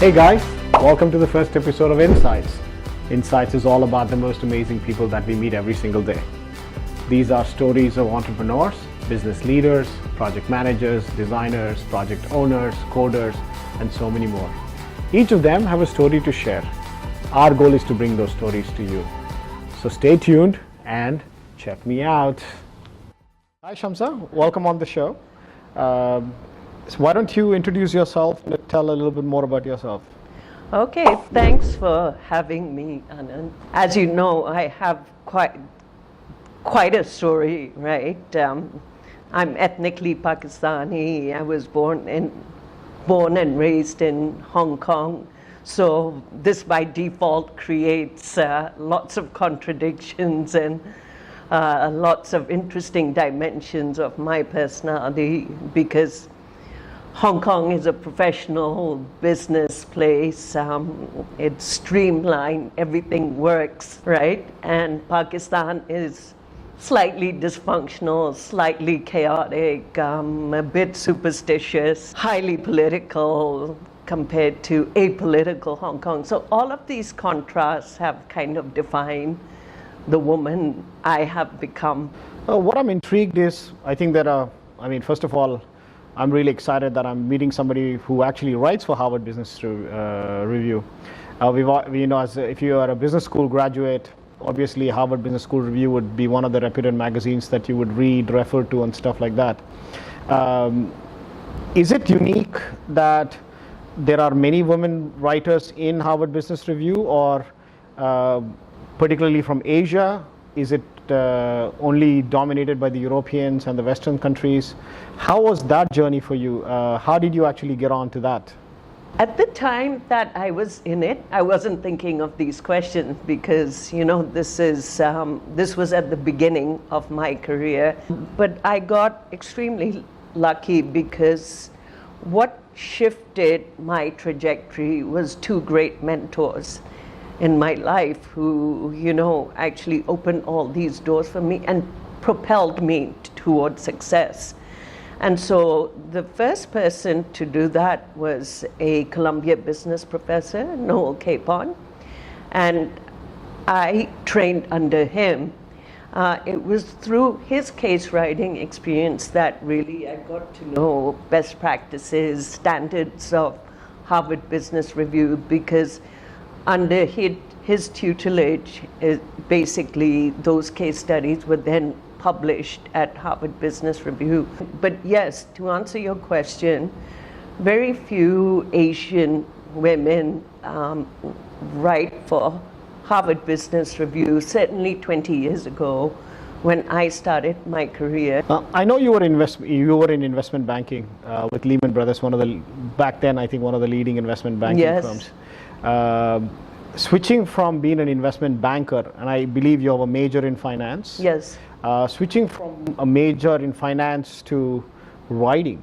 Hey guys, welcome to the first episode of Insights. Insights is all about the most amazing people that we meet every single day. These are stories of entrepreneurs, business leaders, project managers, designers, project owners, coders, and so many more. Each of them have a story to share. Our goal is to bring those stories to you. So stay tuned and check me out. Hi Shamza, welcome on the show. So why don't you introduce yourself and tell a little bit more about yourself? Okay, thanks for having me, Anand. As you know, I have quite a story, right? I'm ethnically Pakistani. I was born and raised in Hong Kong. So this by default creates lots of contradictions and lots of interesting dimensions of my personality, because Hong Kong is a professional business place. It's streamlined, everything works, right? And Pakistan is slightly dysfunctional, slightly chaotic, a bit superstitious, highly political compared to apolitical Hong Kong. So all of these contrasts have kind of defined the woman I have become. What I'm intrigued is, I think that, first of all, I'm really excited that I'm meeting somebody who actually writes for Harvard Business Review. If you are a business school graduate, obviously Harvard Business School Review would be one of the reputed magazines that you would read, refer to, and stuff like that. Is it unique that there are many women writers in Harvard Business Review, or particularly from Asia? Is it only dominated by the Europeans and the Western countries? How was that journey for you? How did you actually get on to that? At the time that I was in it, I wasn't thinking of these questions because, this was at the beginning of my career. But I got extremely lucky because what shifted my trajectory was two great mentors in my life who, actually opened all these doors for me and propelled me towards success. And so the first person to do that was a Columbia business professor, Noel Capon, and I trained under him. It was through his case writing experience that really I got to know best practices, standards of Harvard Business Review, because under his tutelage, basically those case studies were then published at Harvard Business Review. But yes, to answer your question, very few Asian women write for Harvard Business Review, certainly 20 years ago when I started my career. I know you were in investment banking with Lehman Brothers, back then I think one of the leading investment banking firms. Switching from being an investment banker, and I believe you have a major in finance. Yes. Switching from a major in finance to writing,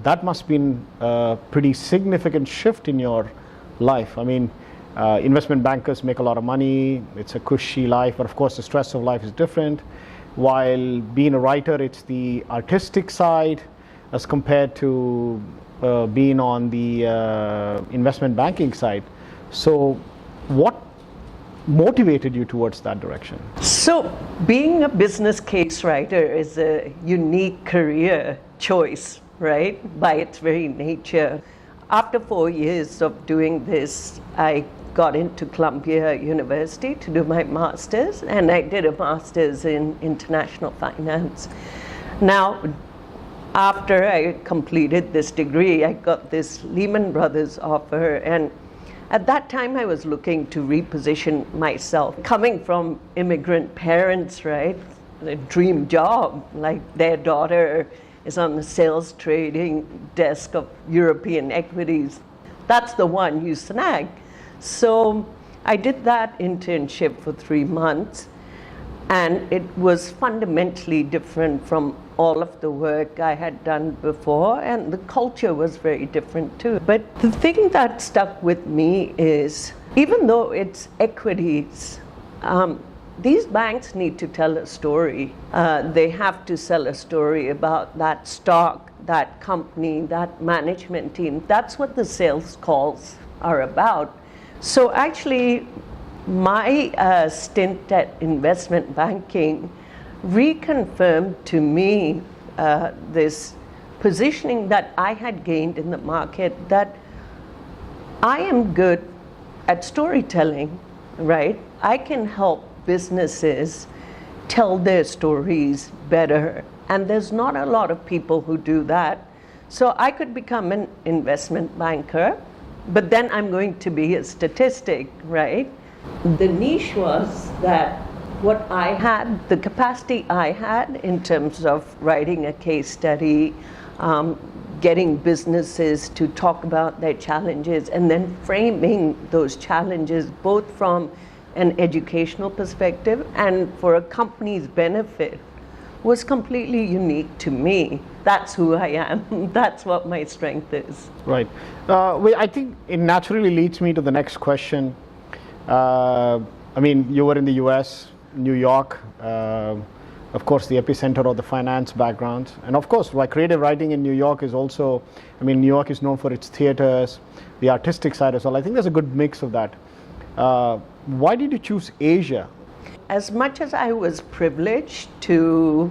that must have been a pretty significant shift in your life. Investment bankers make a lot of money, it's a cushy life, but of course the stress of life is different. While being a writer, it's the artistic side as compared to being on the investment banking side. So what motivated you towards that direction? So being a business case writer is a unique career choice, right? By its very nature. After 4 years of doing this, I got into Columbia University to do my master's, and I did a master's in international finance. Now, after I completed this degree, I got this Lehman Brothers offer, and at that time, I was looking to reposition myself. Coming from immigrant parents, right? A dream job, like their daughter is on the sales trading desk of European equities. That's the one you snag. So I did that internship for 3 months, and it was fundamentally different from all of the work I had done before, and the culture was very different too. But the thing that stuck with me is, even though it's equities, these banks need to tell a story. They have to sell a story about that stock, that company, that management team. That's what the sales calls are about. So actually, my stint at investment banking reconfirmed to me this positioning that I had gained in the market, that I am good at storytelling, right? I can help businesses tell their stories better, and there's not a lot of people who do that. So I could become an investment banker, but then I'm going to be a statistic, right? The niche was that what I had, the capacity I had in terms of writing a case study, getting businesses to talk about their challenges, and then framing those challenges both from an educational perspective and for a company's benefit, was completely unique to me. That's who I am. That's what my strength is. Right. I think it naturally leads me to the next question. I mean, you were in the US, New York, of course, the epicenter of the finance background. And of course, like creative writing in New York is also, I mean, New York is known for its theaters, the artistic side as well. I think there's a good mix of that. Why did you choose Asia? As much as I was privileged to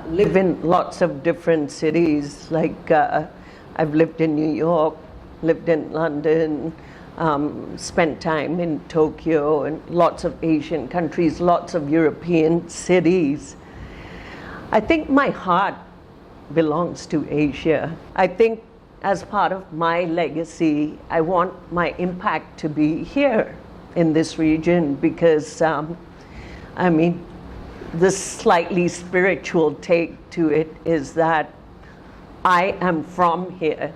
live in lots of different cities, like I've lived in New York, lived in London, spent time in Tokyo and lots of Asian countries, lots of European cities. I think my heart belongs to Asia. I think as part of my legacy, I want my impact to be here in this region because, I mean, the slightly spiritual take to it is that I am from here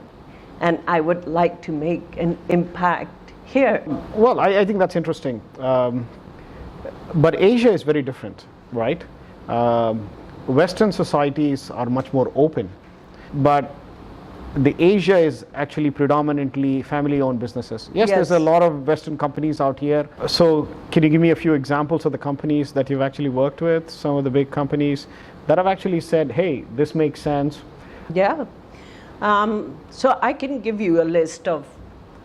and I would like to make an impact here. Well, I think that's interesting. But Asia is very different, right? Western societies are much more open, but the Asia is actually predominantly family-owned businesses. Yes, there's a lot of Western companies out here. So can you give me a few examples of the companies that you've actually worked with, some of the big companies that have actually said, hey, this makes sense? Yeah. So I can give you a list of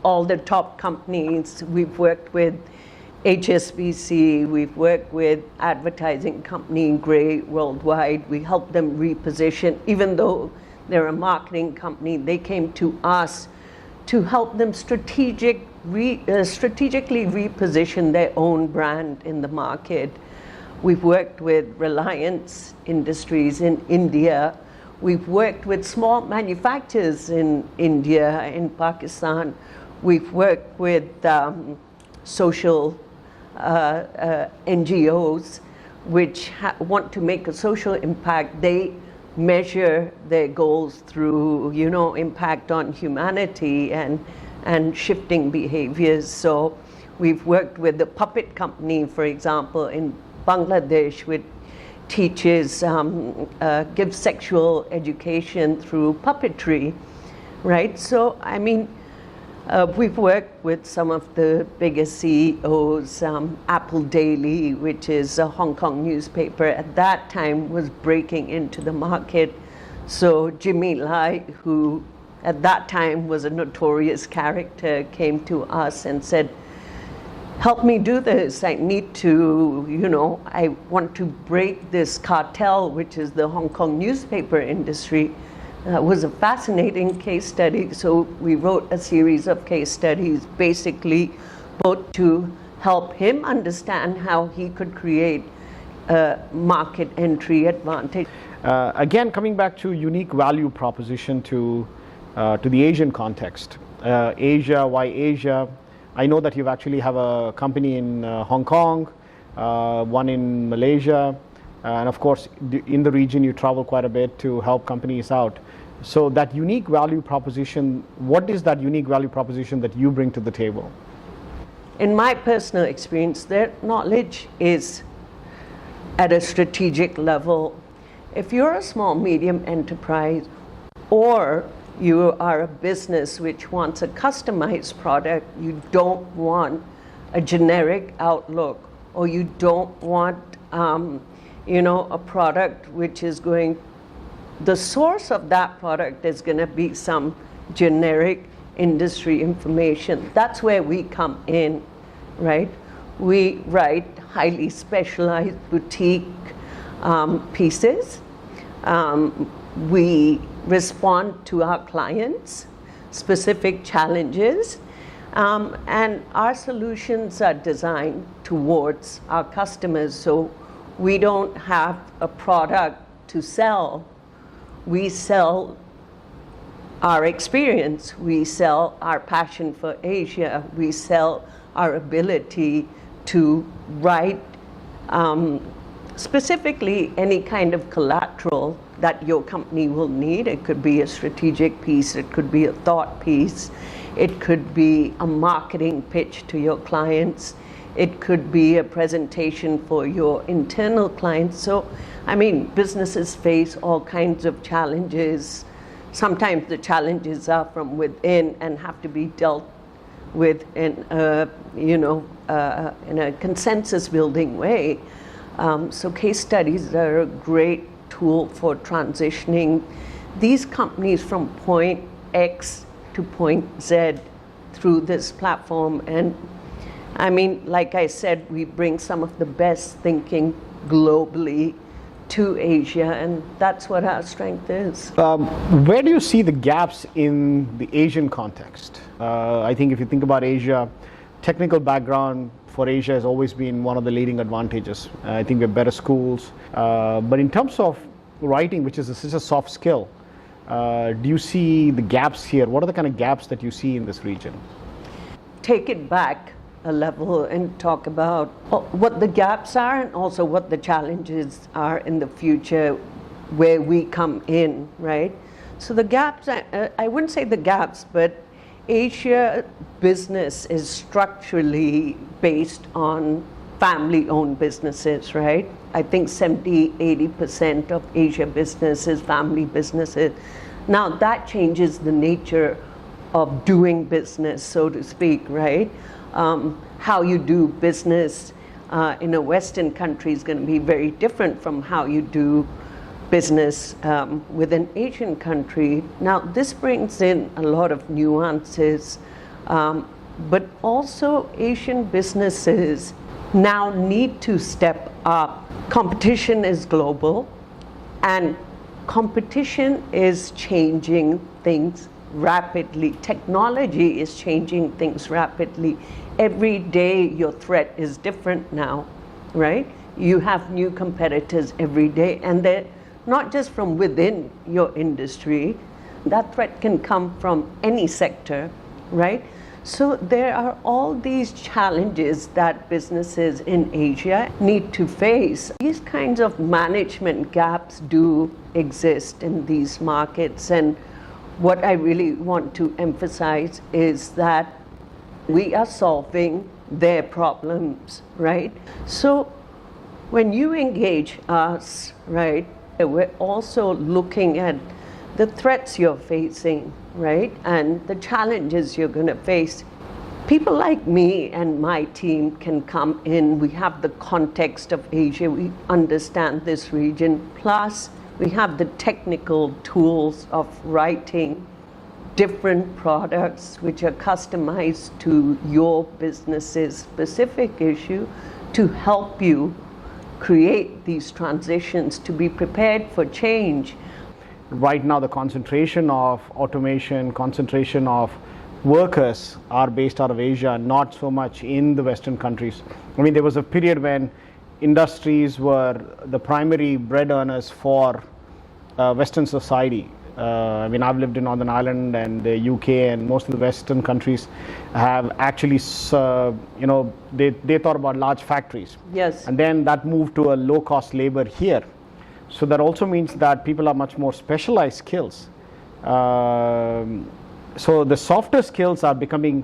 all the top companies. We've worked with HSBC, we've worked with advertising company Grey Worldwide. We helped them reposition, even though they're a marketing company, they came to us to help them strategically reposition their own brand in the market. We've worked with Reliance Industries in India. We've worked with small manufacturers in India, in Pakistan. We've worked with social NGOs which want to make a social impact. They measure their goals through, impact on humanity and shifting behaviors. So we've worked with the Puppet Company, for example, in Bangladesh, which teaches, gives sexual education through puppetry, right? So, I mean, we've worked with some of the biggest CEOs. Apple Daily, which is a Hong Kong newspaper, at that time was breaking into the market. So Jimmy Lai, who at that time was a notorious character, came to us and said, help me do this. I need to, I want to break this cartel, which is the Hong Kong newspaper industry. It was a fascinating case study. So we wrote a series of case studies, basically both to help him understand how he could create a market entry advantage. Again, coming back to unique value proposition to the Asian context. Asia, why Asia? I know that you actually have a company in Hong Kong, one in Malaysia, and of course in the region you travel quite a bit to help companies out. So that unique value proposition, what is that unique value proposition that you bring to the table? In my personal experience, their knowledge is at a strategic level. If you're a small, medium enterprise, or you are a business which wants a customized product, you don't want a generic outlook, or you don't want a product which is the source of that product is going to be some generic industry information. That's where we come in, right? We write highly specialized boutique pieces. We respond to our clients' specific challenges, and our solutions are designed towards our customers. So we don't have a product to sell. We sell our experience. We sell our passion for Asia. We sell our ability to write specifically any kind of collateral that your company will need. It could be a strategic piece, it could be a thought piece, it could be a marketing pitch to your clients, it could be a presentation for your internal clients. So, I mean, businesses face all kinds of challenges. Sometimes the challenges are from within and have to be dealt with in a consensus building way. So case studies are a great tool for transitioning these companies from point X to point Z through this platform. And I mean, like I said, we bring some of the best thinking globally to Asia, and that's what our strength is. Where do you see the gaps in the Asian context? I think if you think about Asia, technical background for Asia has always been one of the leading advantages. I think we have better schools. But in terms of writing, which is such a soft skill, do you see the gaps here? What are the kind of gaps that you see in this region? Take it back a level and talk about what the gaps are and also what the challenges are in the future where we come in, right? So the gaps, I wouldn't say the gaps, but Asia business is structurally based on family-owned businesses, right? I think 70-80% of Asia business is family businesses. Now that changes the nature of doing business, so to speak, right? How you do business in a Western country is going to be very different from how you do business with an Asian country. Now, this brings in a lot of nuances, but also Asian businesses now need to step up. Competition is global, and competition is changing things rapidly. Technology is changing things rapidly. Every day your threat is different now, right? You have new competitors every day, and they're not just from within your industry. That threat can come from any sector, right? So there are all these challenges that businesses in Asia need to face. These kinds of management gaps do exist in these markets, and what I really want to emphasize is that we are solving their problems, right? So when you engage us, right, we're also looking at the threats you're facing, right, and the challenges you're going to face. People like me and my team can come in. We have the context of Asia. We understand this region. Plus, we have the technical tools of writing different products which are customized to your business's specific issue to help you create these transitions, to be prepared for change. Right now, the concentration of automation, concentration of workers are based out of Asia, not so much in the Western countries. I mean, there was a period when industries were the primary bread earners for Western society. I mean, I've lived in Northern Ireland and the UK, and most of the Western countries have actually, they thought about large factories. Yes. And then that moved to a low-cost labor here. So that also means that people are much more specialized skills. So the softer skills are becoming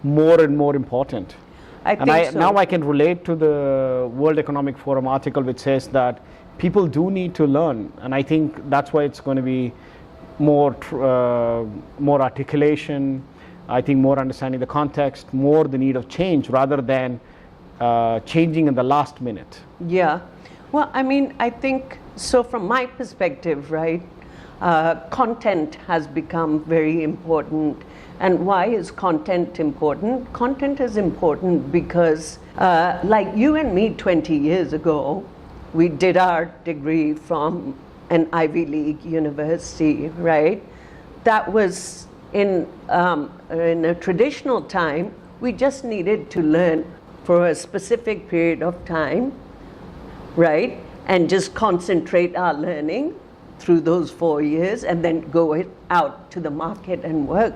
more and more important. Now I can relate to the World Economic Forum article which says that people do need to learn, and I think that's why it's going to be more articulation, I think more understanding the context, more the need of change rather than changing in the last minute. Yeah. Well, I mean, I think, so from my perspective, right, content has become very important. And why is content important? Content is important because, like you and me 20 years ago, we did our degree from an Ivy League university, right? That was in a traditional time, we just needed to learn for a specific period of time, right? And just concentrate our learning through those 4 years and then go out to the market and work.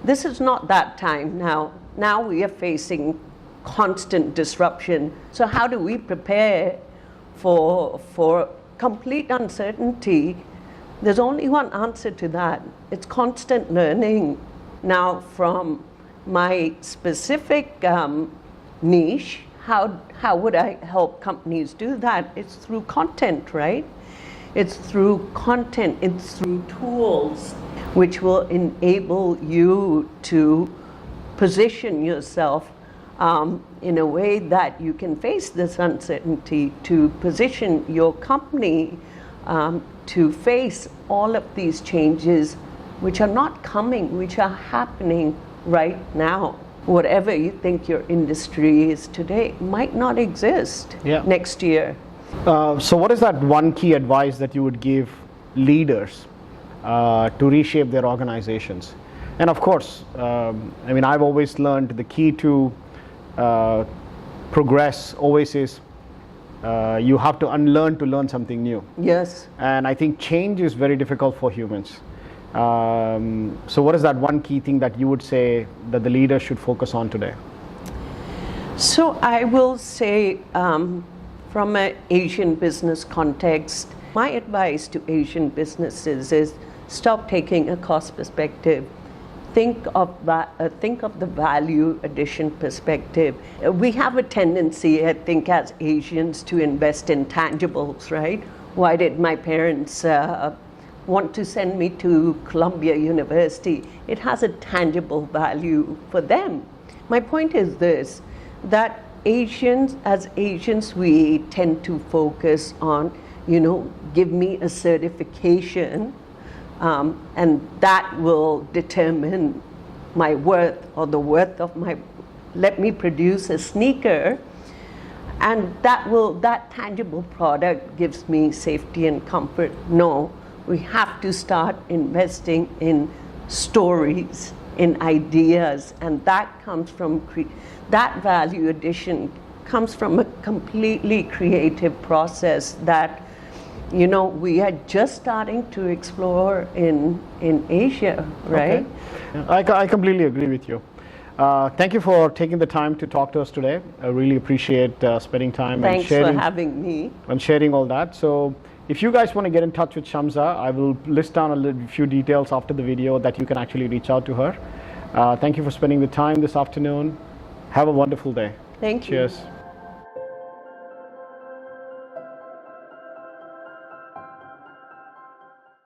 This is not that time now. Now we are facing constant disruption. So how do we prepare for complete uncertainty? There's only one answer to that. It's constant learning. Now, from my specific niche, how would I help companies do that? It's through content, right? It's through content, it's through tools which will enable you to position yourself in a way that you can face this uncertainty, to position your company to face all of these changes which are not coming, which are happening right now. Whatever you think your industry is today might not exist next year. So what is that one key advice that you would give leaders to reshape their organizations? And of course, I mean, I've always learned the key to progress always is you have to unlearn to learn something new. Yes. And I think change is very difficult for humans. So what is that one key thing that you would say that the leader should focus on today? So I will say, from an Asian business context, my advice to Asian businesses is stop taking a cost perspective. Think of the value addition perspective. We have a tendency, I think, as Asians to invest in tangibles, right? Why did my parents want to send me to Columbia University? It has a tangible value for them. My point is this, that as Asians, we tend to focus on, give me a certification, and that will determine my worth or the worth of let me produce a sneaker, and that tangible product gives me safety and comfort. No, we have to start investing in stories, in ideas, and that comes from that value addition comes from a completely creative process that we are just starting to explore in Asia, right? Okay. I completely agree with you. Thank you for taking the time to talk to us today. I really appreciate spending time and sharing. Thanks for having me. And sharing all that. So if you guys want to get in touch with Shamza, I will list down a few details after the video that you can actually reach out to her. Thank you for spending the time this afternoon. Have a wonderful day. Thank you. Cheers.